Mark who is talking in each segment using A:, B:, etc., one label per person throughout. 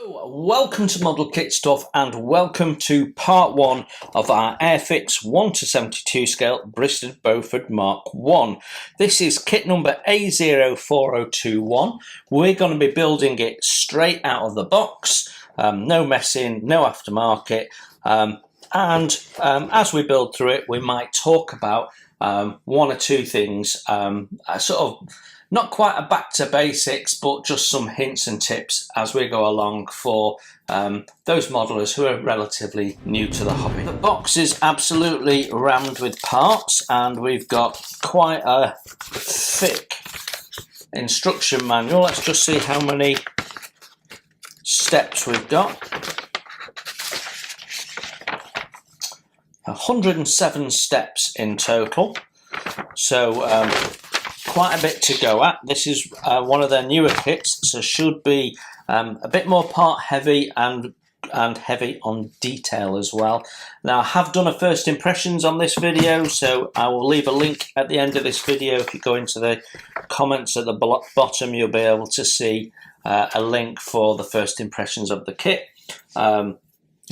A: Welcome to Model Kit Stuff and welcome to part 1 of our Airfix 1:72 scale Bristol Beaufort Mark 1. This is kit number A04021. We're going to be building it straight out of the box, no messing, no aftermarket, as we build through it we might talk about one or two things, sort of not quite a back to basics, but just some hints and tips as we go along for those modelers who are relatively new to the hobby. The box is absolutely rammed with parts and we've got quite a thick instruction manual. Let's just see how many steps we've got. 107 steps in total, so quite a bit to go at. This is one of their newer kits, so should be a bit more part heavy and heavy on detail as well. Now I have done a first impressions on this video, so I will leave a link at the end of this video. If you go into the comments at the bottom you'll be able to see a link for the first impressions of the kit. I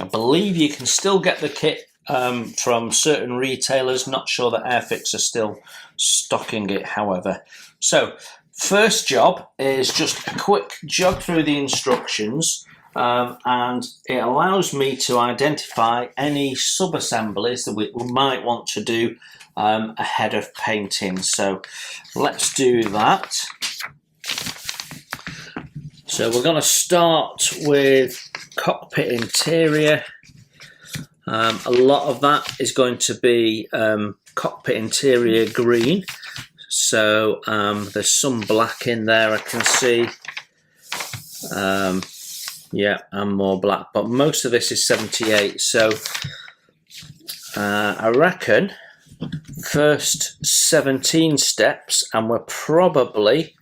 A: believe you can still get the kit from certain retailers. Not sure that Airfix are still stocking it, however. So first job is just a quick jog through the instructions, and it allows me to identify any sub-assemblies that we might want to do ahead of painting. So let's do that. So we're going to start with cockpit interior. A lot of that is going to be cockpit interior green, so there's some black in there I can see, yeah, and more black, but most of this is 78, so I reckon first 17 steps and we're probably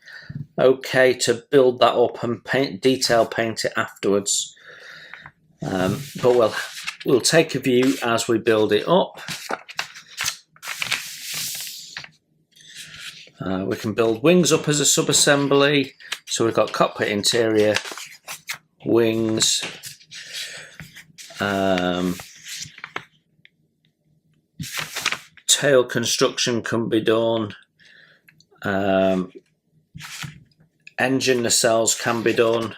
A: okay to build that up and detail paint it afterwards, but we'll take a view as we build it up. We can build wings up as a sub-assembly, so we've got cockpit interior, wings, tail construction can be done, engine nacelles can be done,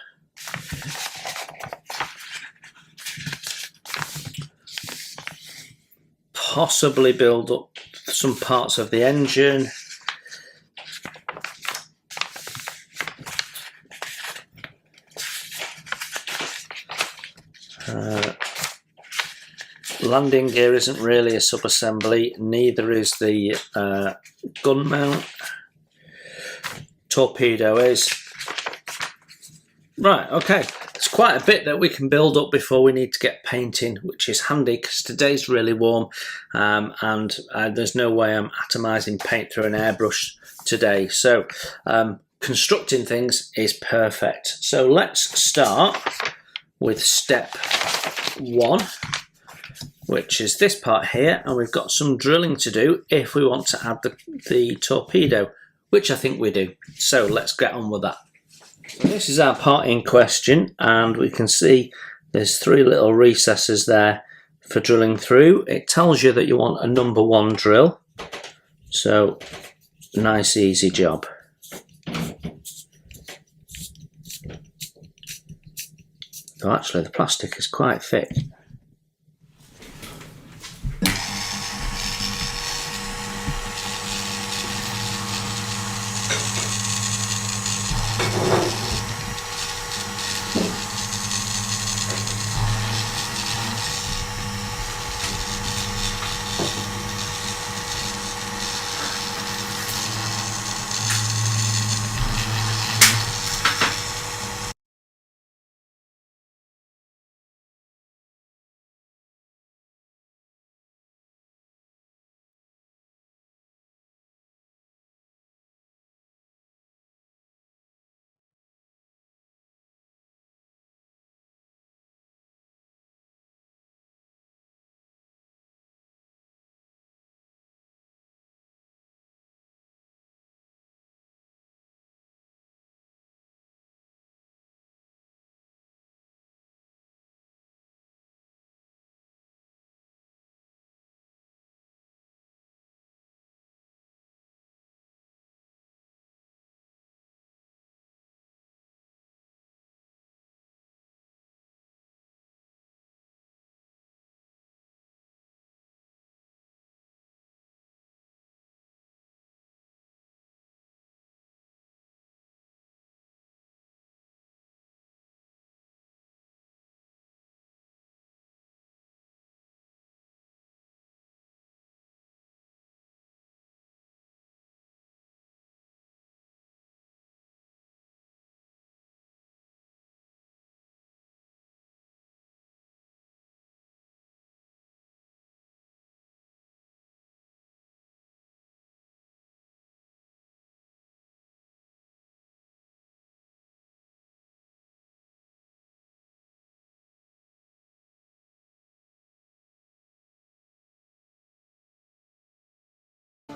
A: possibly build up some parts of the engine, landing gear isn't really a sub-assembly, neither is the gun mount. Torpedo is. Right, okay. It's quite a bit that we can build up before we need to get painting, which is handy because today's really warm, and there's no way I'm atomizing paint through an airbrush today. So constructing things is perfect. So let's start with step 1, which is this part here, and we've got some drilling to do if we want to add the torpedo, which I think we do. So let's get on with that. So this is our part in question, and we can see there's 3 little recesses there for drilling through. It tells you that you want a number 1 drill, so nice easy job. Oh, actually the plastic is quite thick.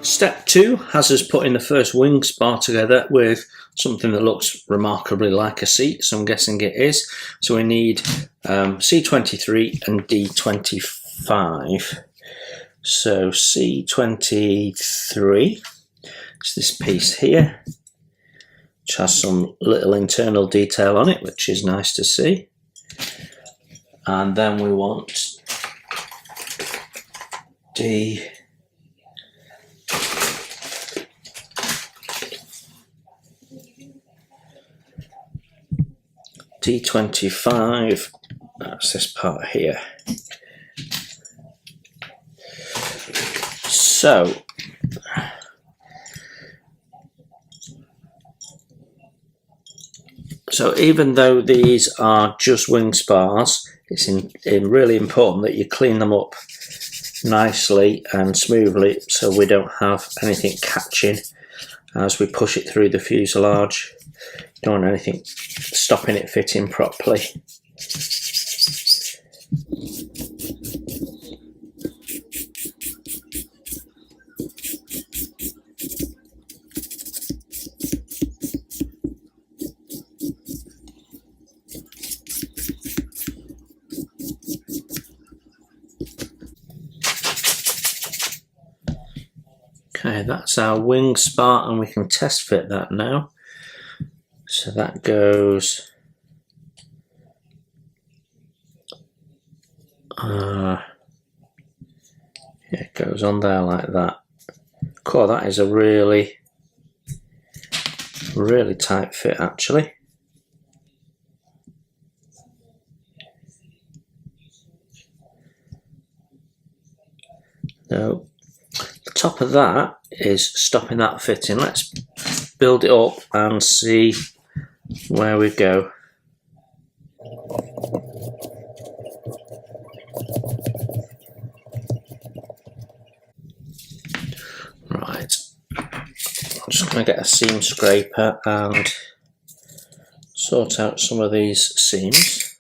A: Step 2 has us putting the first wing spar together with something that looks remarkably like a seat, so I'm guessing it is. So we need C23 and D25. So C23 is this piece here, which has some little internal detail on it, which is nice to see. And then we want D25, that's this part here. So even though these are just wing spars, it's really important that you clean them up nicely and smoothly so we don't have anything catching as we push it through the fuselage. Don't want anything stopping it fitting properly. Okay, that's our wing spar, and we can test fit that now. So that goes it goes on there like that. Cool, that is a really tight fit actually. Now, the top of that is stopping that fitting. Let's build it up and see where we go. Right, I'm just going to get a seam scraper and sort out some of these seams.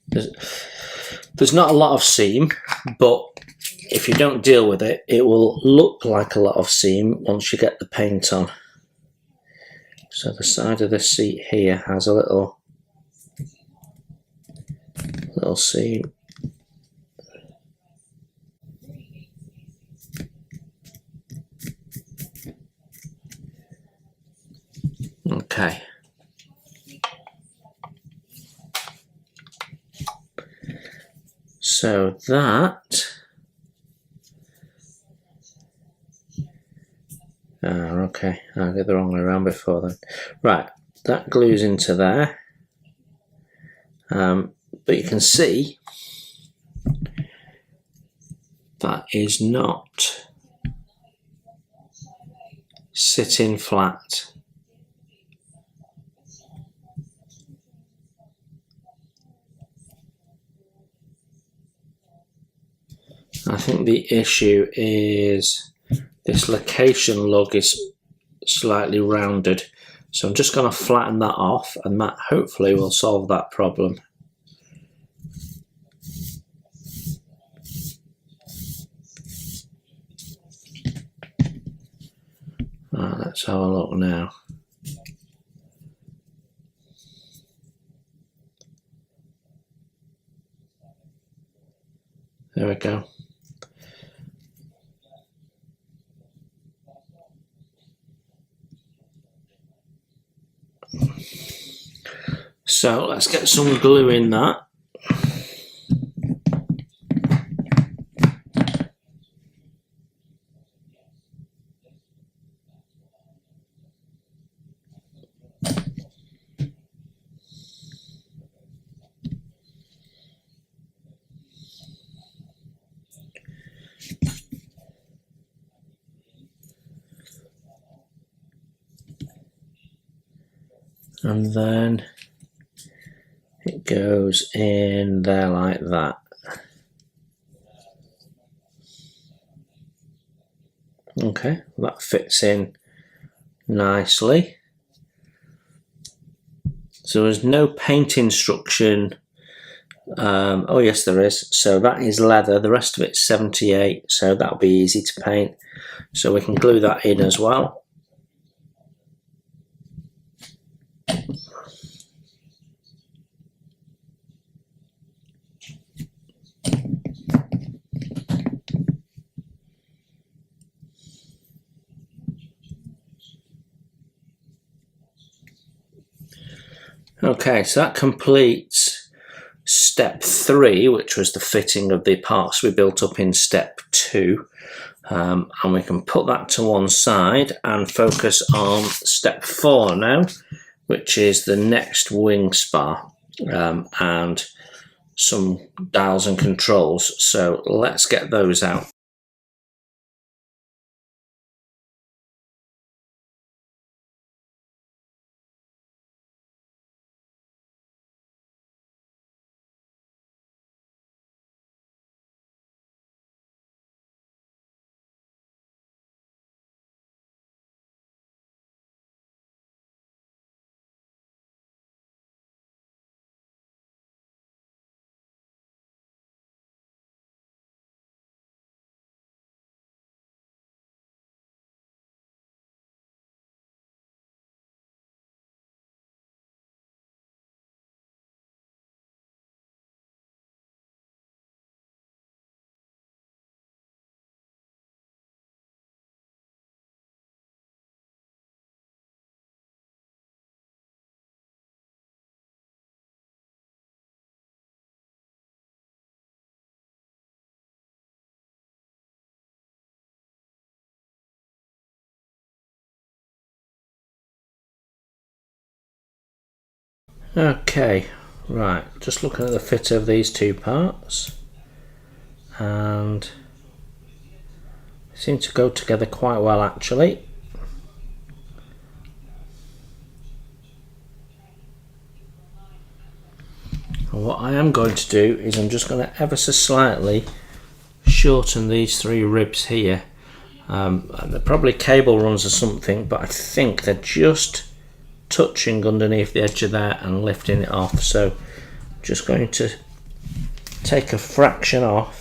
A: There's not a lot of seam, but if you don't deal with it, it will look like a lot of seam once you get the paint on. So the side of the seat here has a little seam. Okay. So that okay, I did the wrong way around before then. Right, that glues into there, but you can see that is not sitting flat. I think the issue is this location lug is slightly rounded, so I'm just going to flatten that off, and that hopefully will solve that problem. Right, let's have a look now. There we go. So let's get some glue in that. And then it goes in there like that. Okay, that fits in nicely. So there's no paint instruction Oh yes, there is. So that is leather. The rest of it's 78. So that'll be easy to paint. So we can glue that in as well. Okay, so that completes step 3, which was the fitting of the parts we built up in step 2. And we can put that to one side and focus on step 4 now, which is the next wing spar and some dials and controls. So let's get those out. Okay, right, just looking at the fit of these two parts, and they seem to go together quite well actually. And what I am going to do is I'm just going to ever so slightly shorten these 3 ribs here. They're probably cable runs or something, but I think they're just touching underneath the edge of there and lifting it off. So just going to take a fraction off.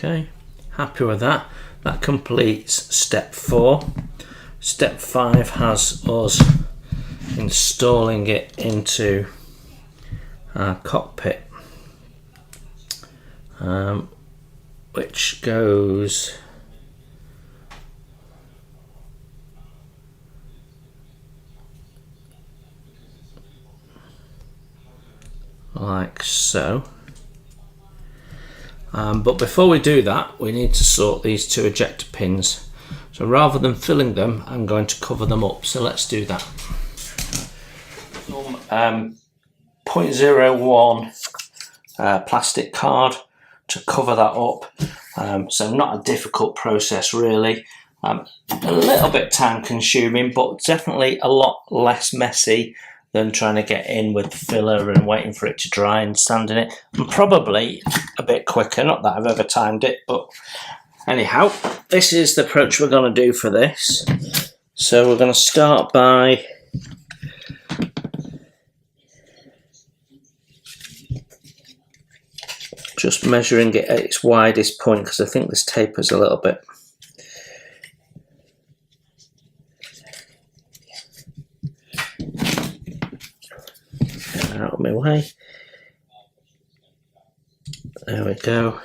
A: Okay, happy with that. That completes step 4. Step 5 has us installing it into our cockpit, which goes like so. But before we do that, we need to sort these 2 ejector pins. So rather than filling them, I'm going to cover them up. So let's do that. Some 0.01 plastic card to cover that up. So not a difficult process really. A little bit time consuming, but definitely a lot less messy than trying to get in with filler and waiting for it to dry and sanding it. And probably a bit quicker, not that I've ever timed it, but anyhow, this is the approach we're going to do for this. So we're going to start by just measuring it at its widest point, because I think this tapers a little bit. Out of my way. There we go.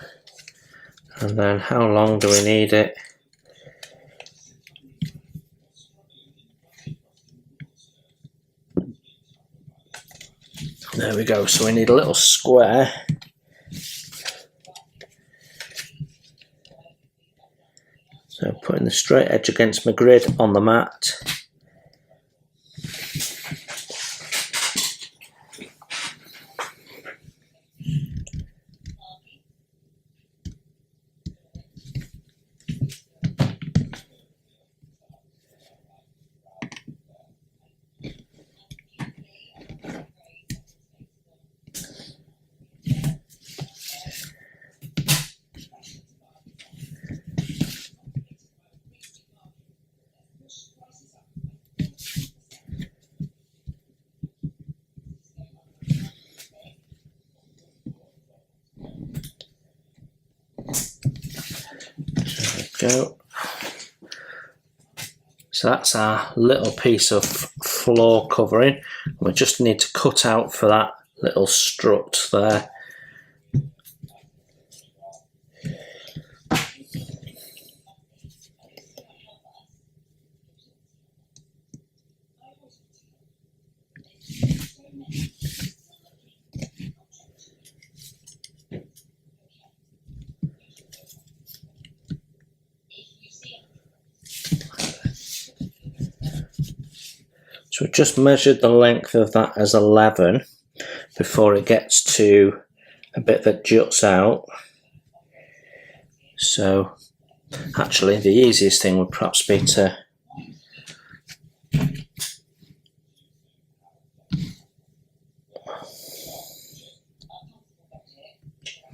A: And then how long do we need it? There we go. So we need a little square. So putting the straight edge against my grid on the mat. Go. So that's our little piece of floor covering. We just need to cut out for that little strut there. So we just measured the length of that as 11 before it gets to a bit that juts out. So actually the easiest thing would perhaps be to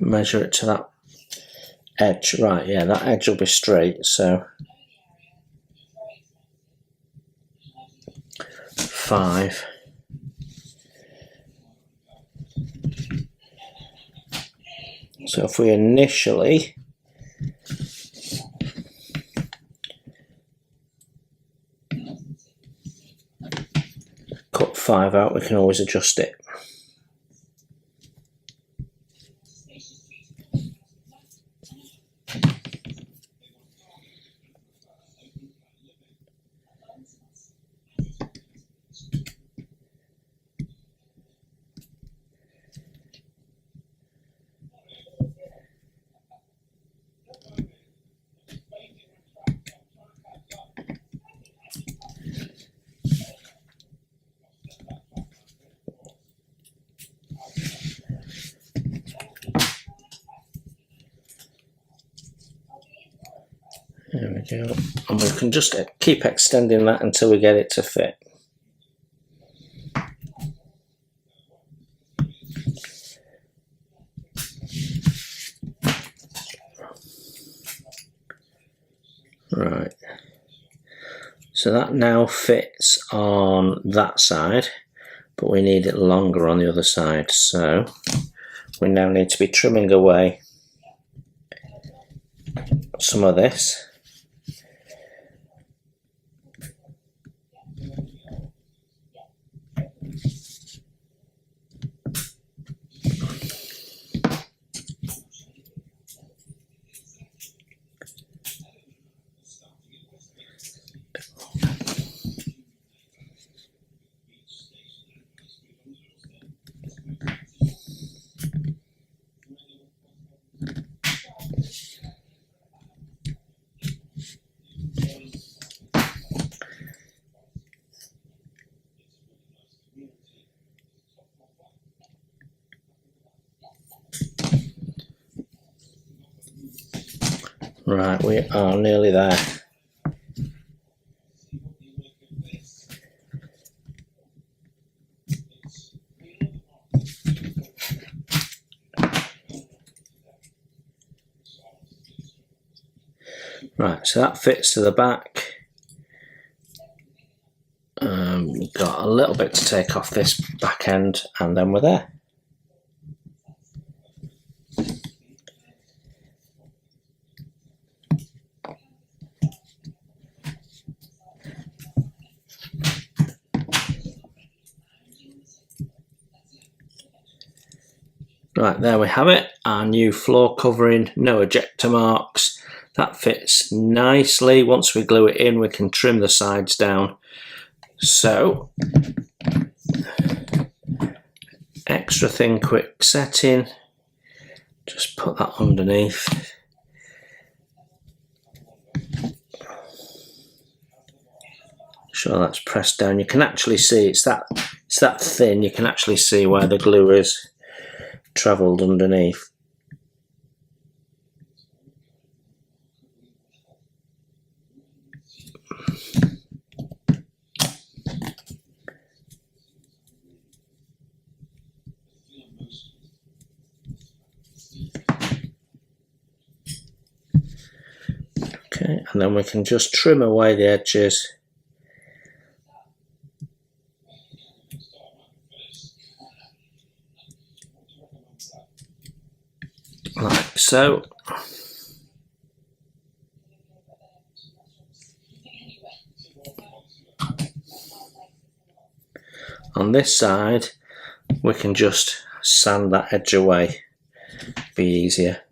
A: measure it to that edge. Right, yeah, that edge will be straight, so 5. So if we initially cut 5 out, we can always adjust it. There we go, and we can just keep extending that until we get it to fit. Right, so that now fits on that side, but we need it longer on the other side, so we now need to be trimming away some of this. Right, we are nearly there. Right, so that fits to the back. We've got a little bit to take off this back end, and then we're there. Right, there we have it, our new floor covering, no ejector marks. That fits nicely. Once we glue it in, we can trim the sides down. So extra thin quick setting, just put that underneath. Sure that's pressed down. You can actually see it's that thin, you can actually see where the glue is travelled underneath. Okay, and then we can just trim away the edges. Like so. On this side, we can just sand that edge away, be easier.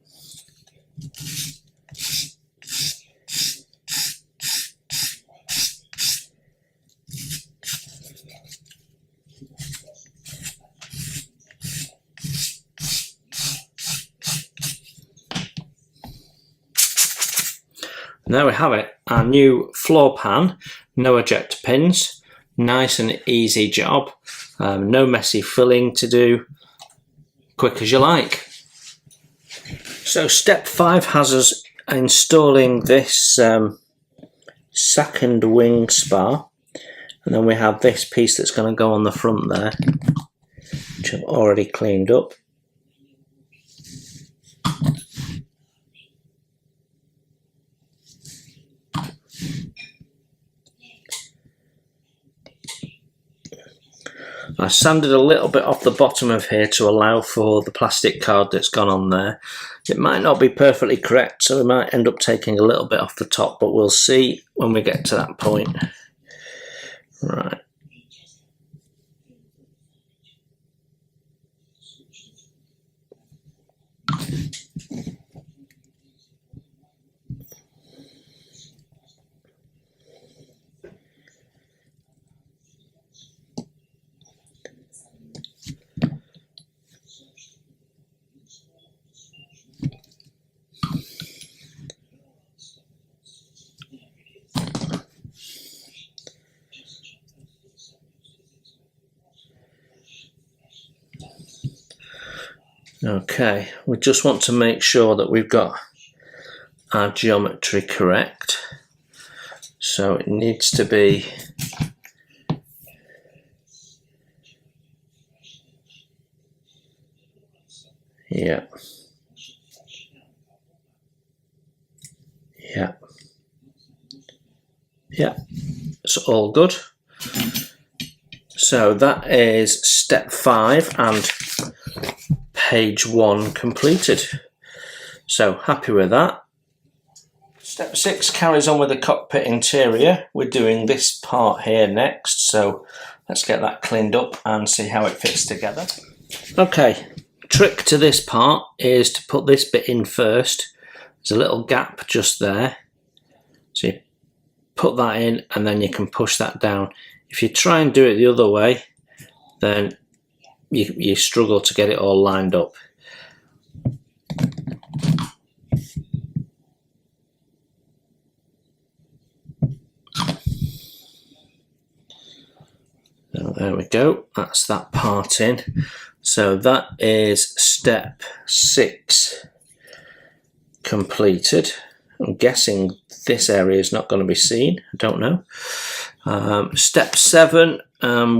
A: There we have it, our new floor pan, no ejector pins, nice and easy job, no messy filling to do, quick as you like. So step 5 has us installing this second wing spar, and then we have this piece that's going to go on the front there, which I've already cleaned up. I sanded a little bit off the bottom of here to allow for the plastic card that's gone on there. It might not be perfectly correct, so we might end up taking a little bit off the top, but we'll see when we get to that point. Right. Okay, we just want to make sure that we've got our geometry correct. So it needs to be yeah. It's all good. So that is step 5 and page 1 completed. So happy with that. Step 6 carries on with the cockpit interior. We're doing this part here next, so let's get that cleaned up and see how it fits together. Okay, trick to this part is to put this bit in first. There's a little gap just there, so you put that in and then you can push that down. If you try and do it the other way, then you struggle to get it all lined up. So there we go, that's that part in. So that is step 6 completed. I'm guessing this area is not going to be seen, I don't know. Step 7,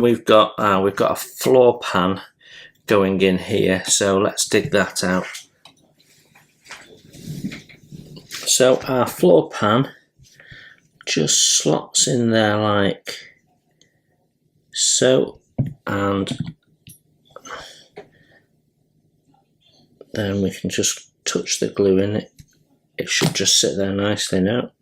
A: we've got a floor pan going in here, so let's dig that out. So our floor pan just slots in there like so, and then we can just touch the glue in it. It should just sit there nicely now.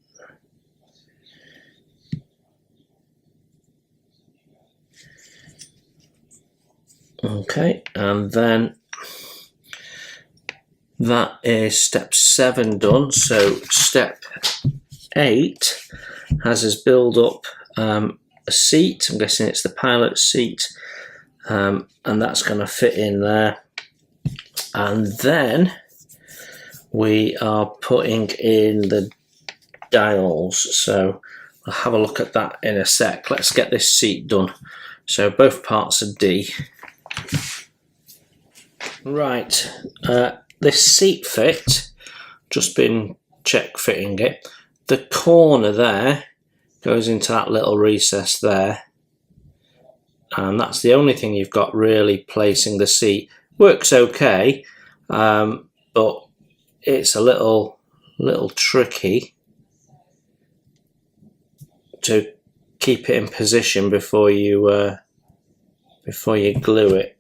A: Okay, and then that is step 7 done. So step 8 has us build up a seat. I'm guessing it's the pilot seat. and that's going to fit in there. And then we are putting in the dials, so we'll have a look at that in a sec. Let's get this seat done. So both parts are D. Right, this seat fit, just been check fitting it. The corner there goes into that little recess there, and that's the only thing you've got really placing the seat. Works okay, but it's a little tricky to keep it in position before you glue it.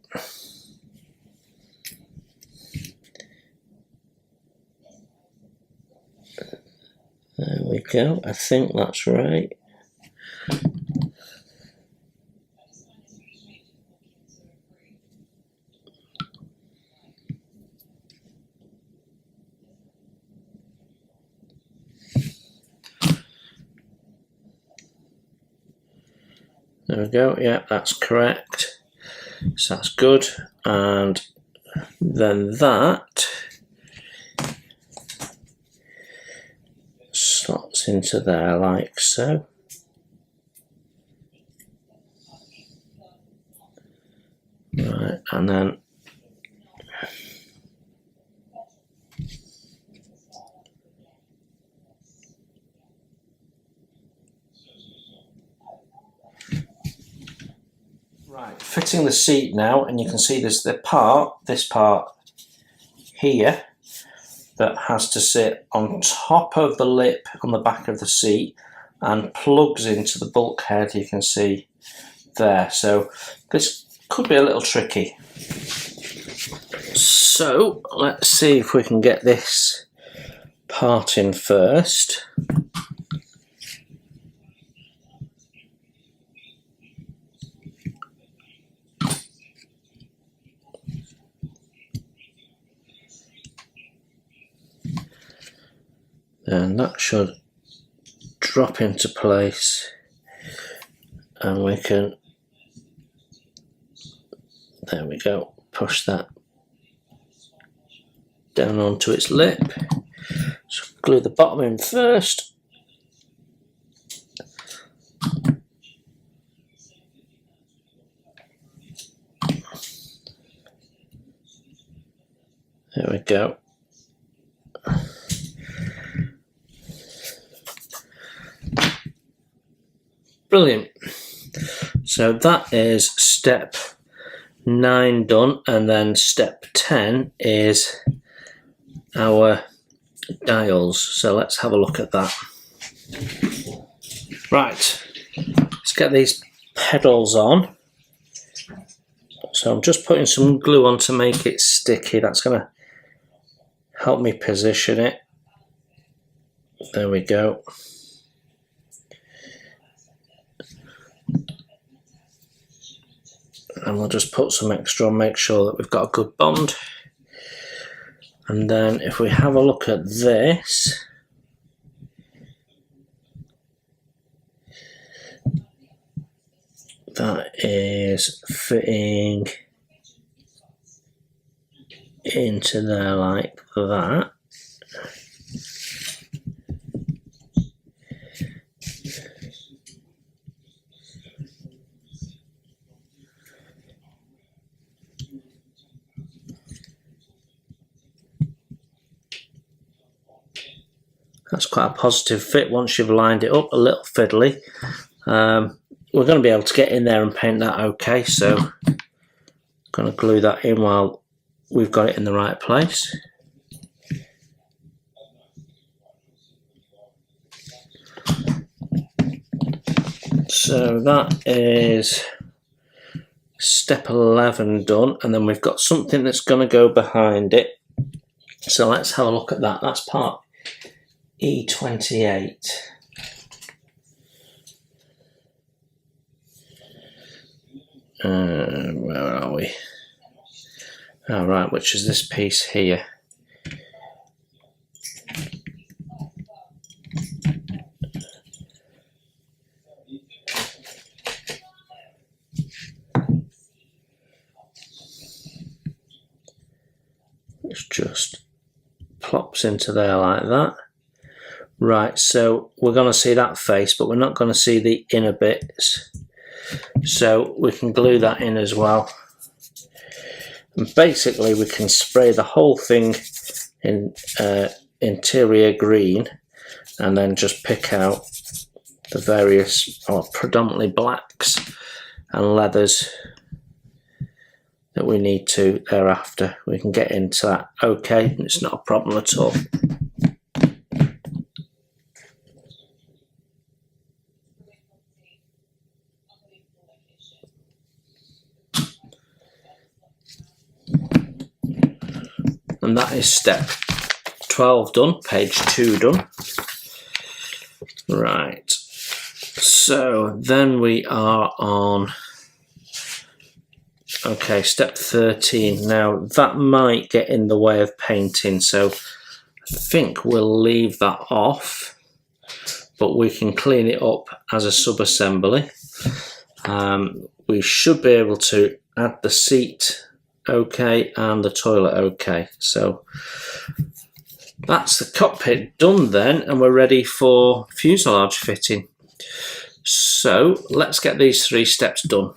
A: There we go, I think that's right. There we go, yeah, that's correct. So that's good. And then that slots into there like so. Right, and then right, fitting the seat now, and you can see there's this part here that has to sit on top of the lip on the back of the seat and plugs into the bulkhead, you can see there. So this could be a little tricky. So let's see if we can get this part in first. And that should drop into place, and we can, there we go, push that down onto its lip. So glue the bottom in first. There we go. Brilliant. So that is step 9 done, and then step 10 is our dials. So let's have a look at that. Right, let's get these pedals on. So I'm just putting some glue on to make it sticky. That's going to help me position it. There we go. And we'll just put some extra on, make sure that we've got a good bond. And then if we have a look at this, that is fitting into there like that. That's quite a positive fit once you've lined it up. A little fiddly. We're going to be able to get in there and paint that okay, so I'm going to glue that in while we've got it in the right place. So that is step 11 done, and then we've got something that's going to go behind it. So let's have a look at that. That's part E28. Where are we? All right, which is this piece here. just plops into there like that. Right, so we're going to see that face, but we're not going to see the inner bits. So we can glue that in as well. And basically we can spray the whole thing in interior green and then just pick out the various, or predominantly blacks and leathers that we need to thereafter. We can get into that. Okay, it's not a problem at all. And that is step 12 done, page 2 done. Right, so then we are on, okay, step 13. Now that might get in the way of painting, so I think we'll leave that off, but we can clean it up as a sub-assembly. We should be able to add the seat okay and the toilet okay. So that's the cockpit done then, and we're ready for fuselage fitting. So let's get these 3 steps done.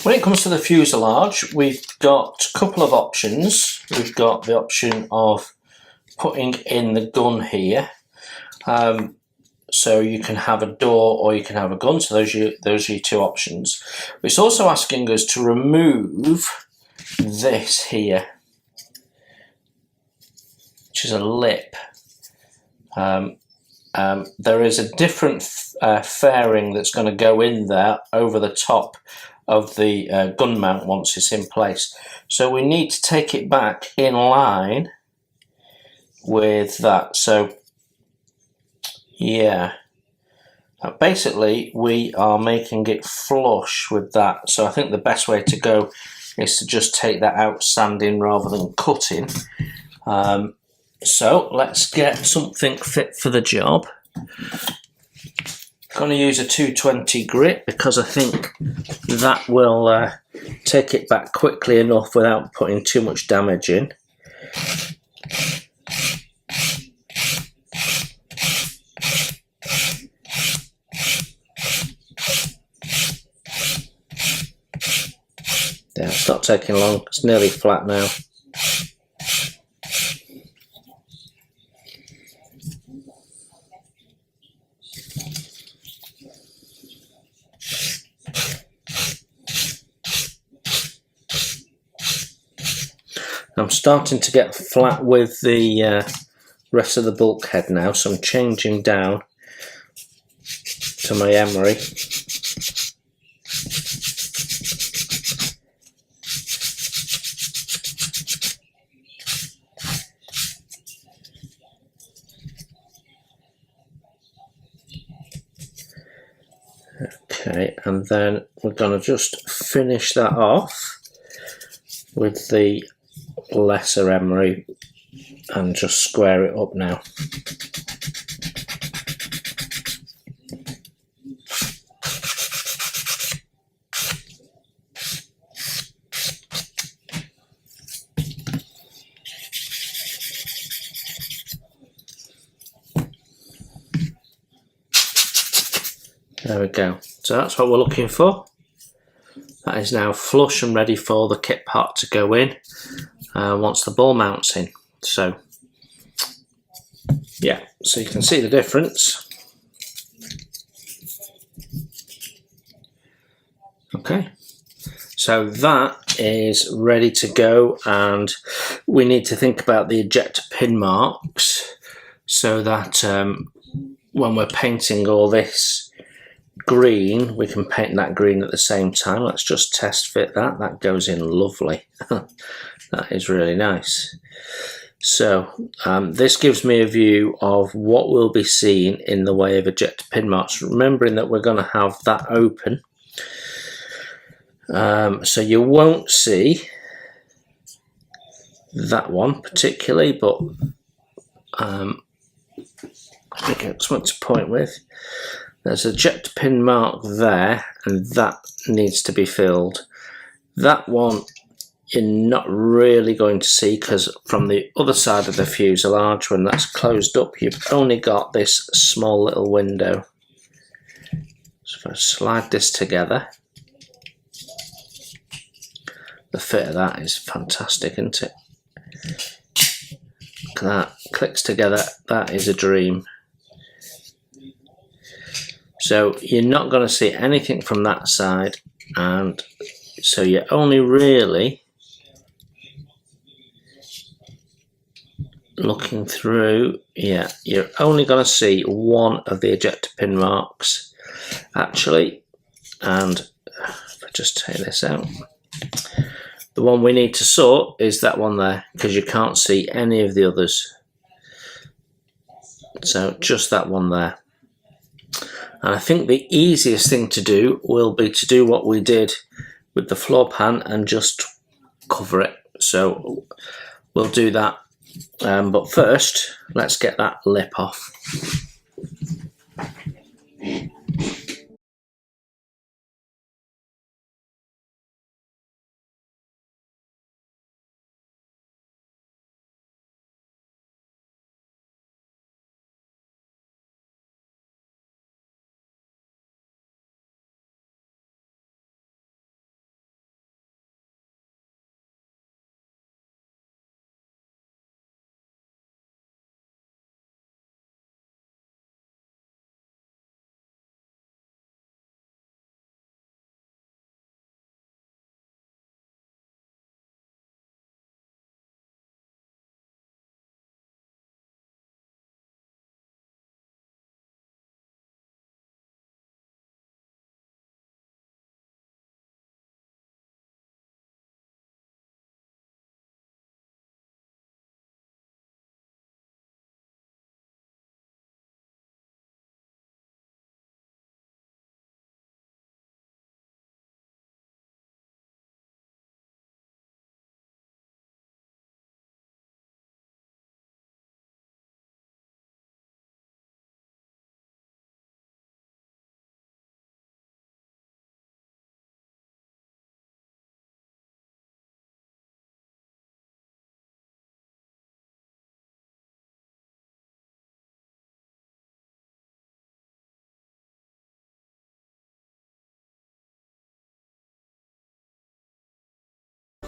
A: When it comes to the fuselage, we've got a couple of options. We've got the option of putting in the gun here. So you can have a door or you can have a gun. So those are your two options. But it's also asking us to remove this here, which is a lip. There is a different fairing that's going to go in there over the top of the gun mount once it's in place. So we need to take it back in line with that. So yeah, basically we are making it flush with that. So I think the best way to go is to just take that out sanding rather than cutting. So let's get something fit for the job. Going to use a 220 grit because I think that will take it back quickly enough without putting too much damage in. Yeah, it's not taking long, it's nearly flat now. I'm starting to get flat with the rest of the bulkhead now, so I'm changing down to my emery. Okay, and then we're going to just finish that off with the lesser emery and just square it up now. There we go. So that's what we're looking for. That is now flush and ready for the kit part to go in once the ball mounts in. So yeah, so you can see the difference. Okay, so that is ready to go, and we need to think about the ejector pin marks so that when we're painting all this green, we can paint that green at the same time. Let's just test fit that. That goes in lovely. That is really nice. So this gives me a view of what we'll be seeing in the way of ejector pin marks, remembering that we're going to have that open. So you won't see that one particularly, but I think it's what to point with. There's a ejector pin mark there, and that needs to be filled. That one you're not really going to see, because from the other side of the fuselage, when that's closed up, you've only got this small little window. So if I slide this together, the fit of that is fantastic, isn't it? Look at that, clicks together, that is a dream. So you're not going to see anything from that side, and so you're only really looking through. Yeah, you're only going to see one of the ejector pin marks actually, and if I just take this out, the one we need to sort is that one there, because you can't see any of the others. So just that one there. And I think the easiest thing to do will be to do what we did with the floor pan and just cover it. So we'll do that. But first, let's get that lip off.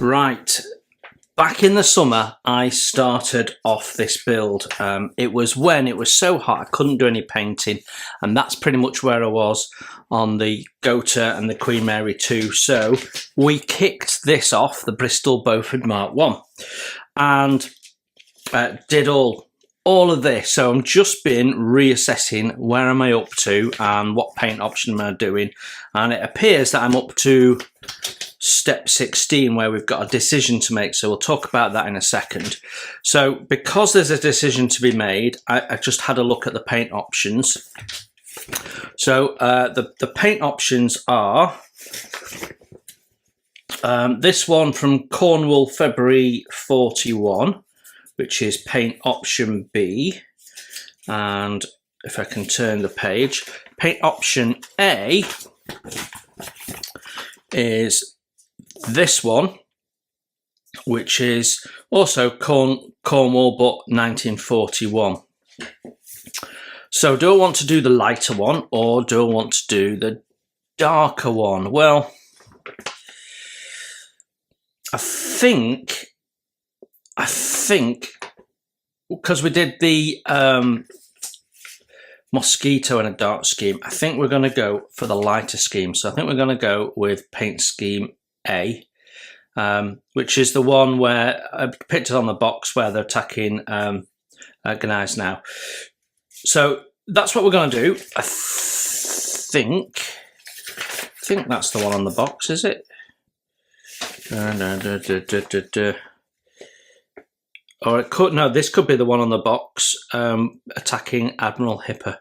A: Right, back in the summer, I started off this build. It was when it was so hot I couldn't do any painting, and that's pretty much where I was on the Gota and the Queen Mary 2. So we kicked this off, the Bristol Beaufort Mark 1, and did all of this. So I'm just been reassessing where am I up to and what paint option am I doing, and it appears that I'm up to step 16 where we've got a decision to make, so we'll talk about that in a second. So because there's a decision to be made, I just had a look at the paint options. So the paint options are this one from Cornwall February 41, which is paint option B, and if I can turn the page, paint option A is this one, which is also Cornwall, but 1941. So do I want to do the lighter one or do I want to do the darker one? Well, I think because we did the mosquito in a dark scheme, I think we're going to go for the lighter scheme. So I think we're going to go with paint scheme A, which is the one where I picked it on the box where they're attacking Gneiss now. So that's what we're going to do. I think that's the one on the box, is it? Or it could, no, this could be the one on the box, attacking Admiral Hipper.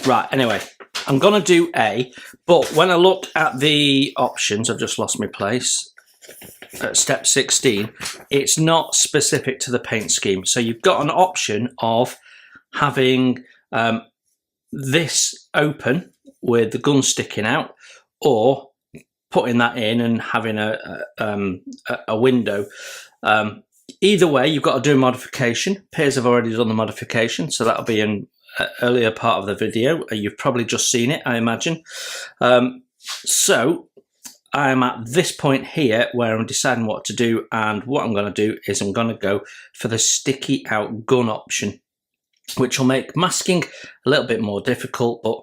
A: Right, anyway, I'm going to do A, but when I looked at the options, I've just lost my place, at step 16, it's not specific to the paint scheme. So you've got an option of having this open with the gun sticking out, or putting that in and having a window. Either way, you've got to do a modification. Piers have already done the modification, so that'll be an earlier part of the video. You've probably just seen it, I imagine. So I'm at this point here where I'm deciding what to do, and what I'm going to do is I'm going to go for the sticky out gun option, which will make masking a little bit more difficult, but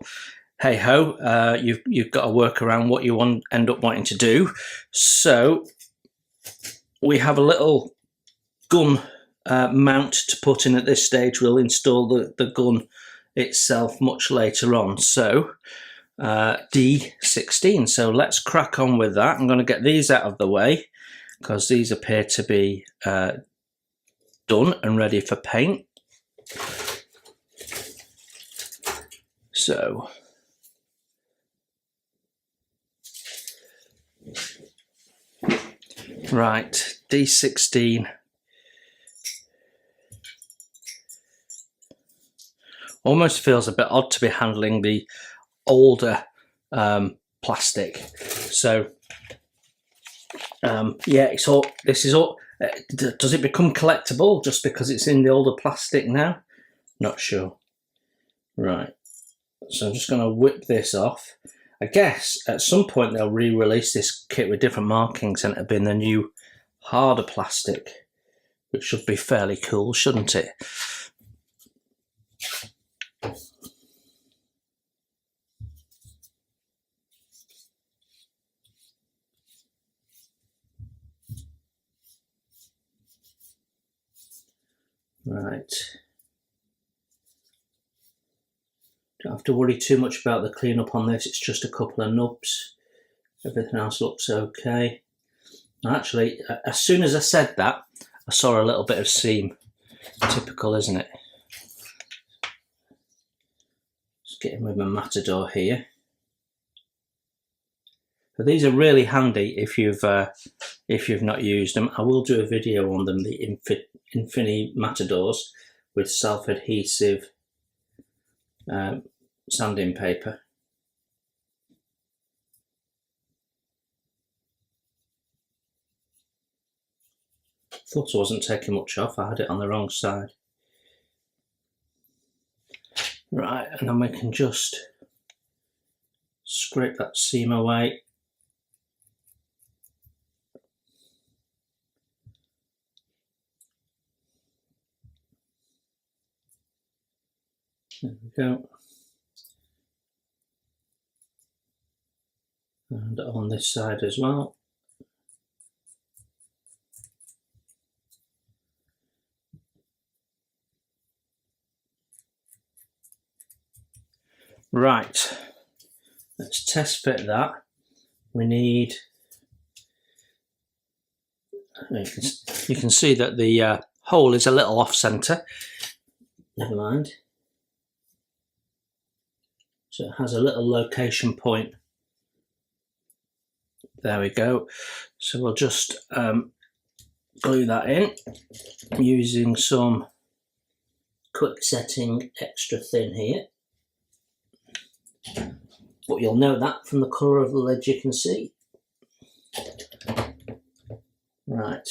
A: hey ho, you've got to work around what you end up wanting to do. So we have a little gun mount to put in at this stage. We'll install the gun itself much later on. So D16. So let's crack on with that. I'm going to get these out of the way because these appear to be done and ready for paint. So right, D16. Almost feels a bit odd to be handling the older plastic. So yeah, it's all. This is all. Does it become collectible just because it's in the older plastic now? Not sure. Right. So I'm just going to whip this off. I guess at some point they'll re-release this kit with different markings and it'll be in the new harder plastic, which should be fairly cool, shouldn't it? Right. Don't have to worry too much about the cleanup on this. It's just a couple of nubs. Everything else looks okay. Actually, as soon as I said that, I saw a little bit of seam. Typical, isn't it? Just getting with my Matador here. But these are really handy if you've not used them. I will do a video on them, the Infini Matadors with self-adhesive sanding paper. Thought I wasn't taking much off, I had it on the wrong side. Right, and then we can just scrape that seam away. There we go. And on this side as well. Right, let's test fit that. We need, you can see that the hole is a little off center. Never mind. So it has a little location point. There we go. So we'll just glue that in using some quick setting extra thin here. But you'll know that from the colour of the lid you can see. Right.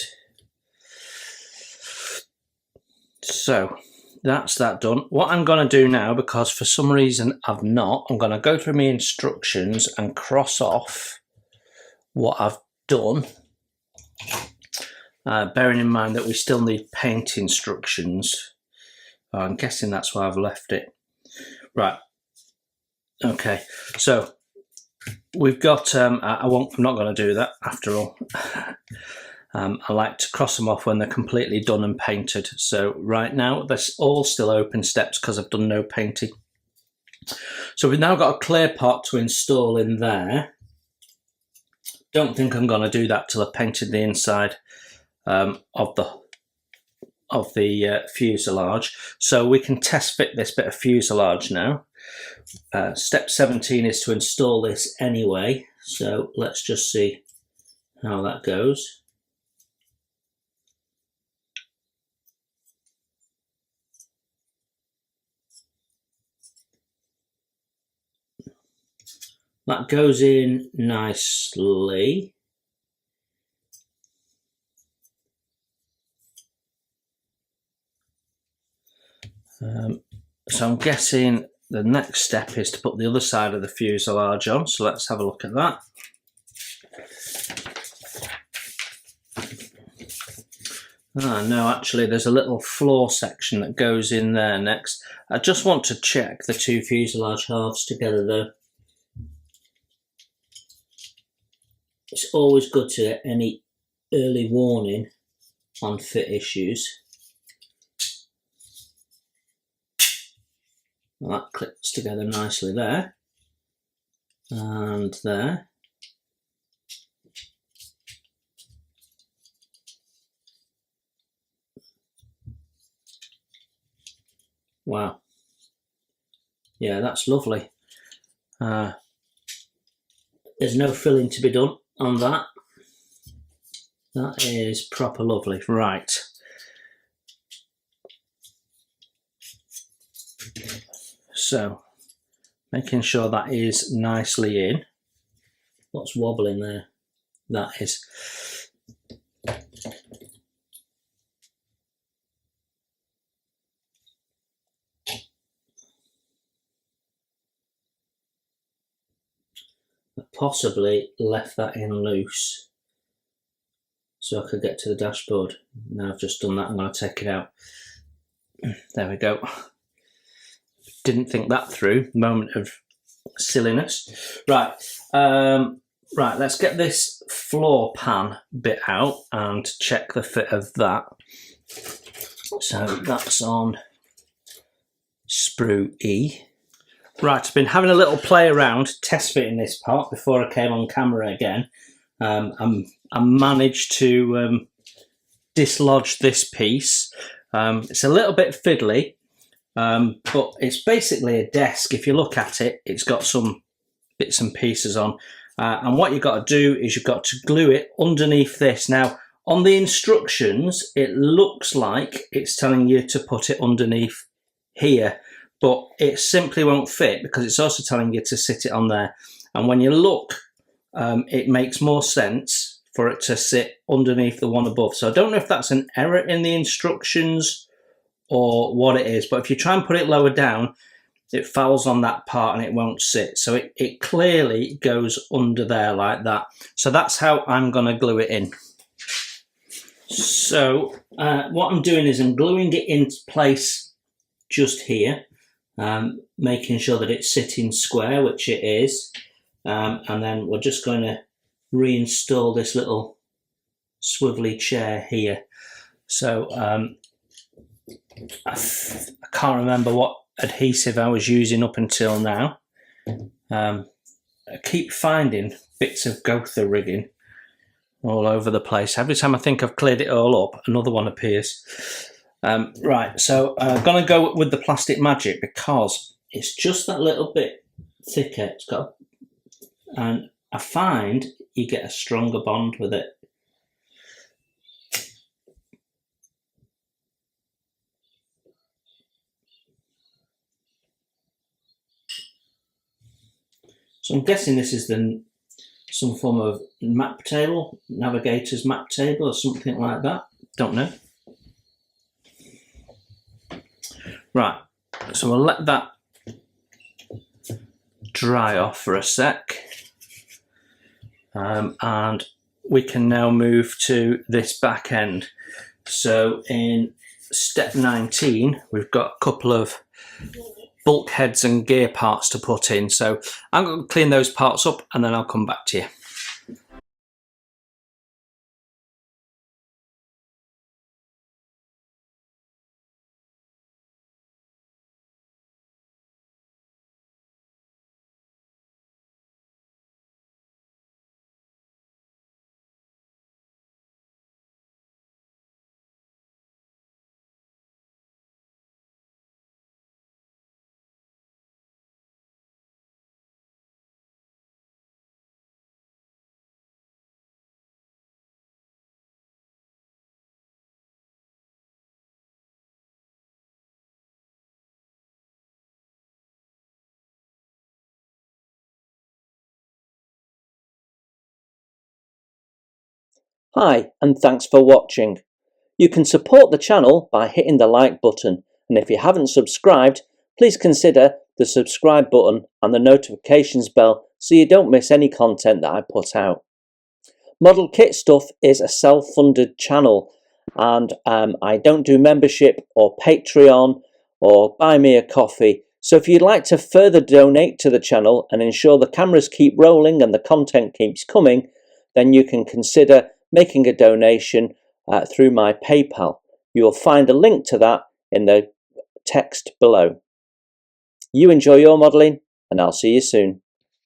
A: So that's that done. What I'm going to do now, because for some reason I've not, I'm going to go through my instructions and cross off what I've done. Bearing in mind that we still need paint instructions. I'm guessing that's why I've left it. Right. Okay, so we've got, I'm not going to do that after all. I like to cross them off when they're completely done and painted. So right now, they're all still open steps because I've done no painting. So we've now got a clear part to install in there. Don't think I'm going to do that till I've painted the inside of the fuselage. So we can test fit this bit of fuselage now. Step 17 is to install this anyway, so let's just see how that goes. That goes in nicely. So I'm guessing the next step is to put the other side of the fuselage on, so let's have a look at that. No, actually there's a little floor section that goes in there next. I just want to check the two fuselage halves together though. It's always good to get any early warning on fit issues. Well, that clips together nicely there, and there. Wow. Yeah, that's lovely. There's no filling to be done on that. That is proper lovely. Right. So, making sure that is nicely in. What's wobbling there? That is. I possibly left that in loose so I could get to the dashboard. Now I've just done that, I'm going to take it out. There we go. Didn't think that through. Moment of silliness. Right. Right, let's get this floor pan bit out and check the fit of that. So that's on sprue E. Right, I've been having a little play around test fitting this part before I came on camera again. I managed to dislodge this piece. It's a little bit fiddly. But it's basically a desk. If you look at it, it's got some bits and pieces on. And what you've got to do is you've got to glue it underneath this. Now, on the instructions, it looks like it's telling you to put it underneath here, but it simply won't fit because it's also telling you to sit it on there. And when you look, it makes more sense for it to sit underneath the one above. So I don't know if that's an error in the instructions or what it is, but if you try and put it lower down, it fouls on that part and it won't sit. So it clearly goes under there like that. So that's how I'm going to glue it in. So what I'm doing is I'm gluing it into place just here. making sure that it's sitting square, which it is, and then we're just going to reinstall this little swivelly chair here. So I can't remember what adhesive I was using up until now. I keep finding bits of Gotha rigging all over the place. Every time I think I've cleared it all up, another one appears. Right, so I'm going to go with the Plastic Magic because it's just that little bit thicker. It's got, and I find you get a stronger bond with it. So I'm guessing this is some form of map table, navigator's map table or something like that. Don't know. Right, so we'll let that dry off for a sec. And we can now move to this back end. So in step 19, we've got a couple of bulkheads and gear parts to put in. So I'm going to clean those parts up and then I'll come back to you.
B: Hi, and thanks for watching. You can support the channel by hitting the like button, and if you haven't subscribed, please consider the subscribe button and the notifications bell so you don't miss any content that I put out. Model Kit Stuff is a self-funded channel, and I don't do membership or Patreon or buy me a coffee. So if you'd like to further donate to the channel and ensure the cameras keep rolling and the content keeps coming, then you can consider making a donation through my PayPal. You will find a link to that in the text below. You enjoy your modelling, and I'll see you soon.